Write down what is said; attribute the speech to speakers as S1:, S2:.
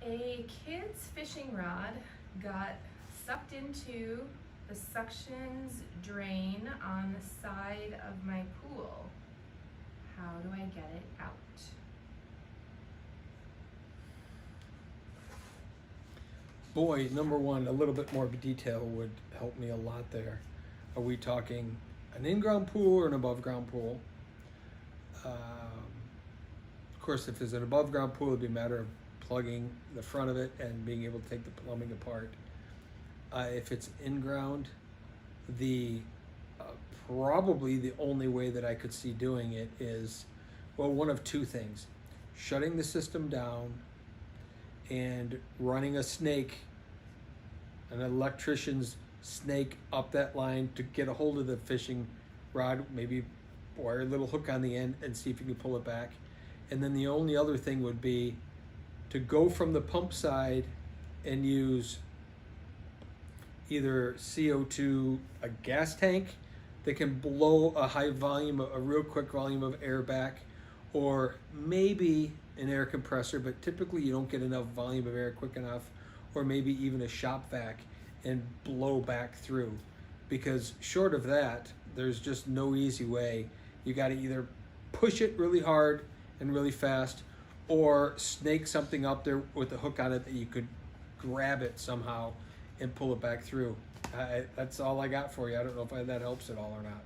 S1: A kid's fishing rod got sucked into the suctions drain on the side of my pool. How do I get it out?
S2: Boy, number one, a little bit more detail would help me a lot there. Are we talking an in-ground pool or an above-ground pool? Of course, if it's an above-ground pool, it'd be a matter of plugging the front of it and being able to take the plumbing apart. If it's in-ground, probably the only way that I could see doing it is, well, one of two things: shutting the system down and running a snake, an electrician's snake, up that line to get a hold of the fishing rod, maybe wire a little hook on the end and see if you can pull it back. And then the only other thing would be to go from the pump side and use either CO2, a gas tank that can blow a high volume, a real quick volume of air back, or maybe an air compressor, but typically you don't get enough volume of air quick enough, or maybe even a shop vac and blow back through. Because short of that, there's just no easy way. You got to either push it really hard and really fast, or snake something up there with a hook on it that you could grab it somehow and pull it back through. That's all I got for you. I don't know if that helps at all or not.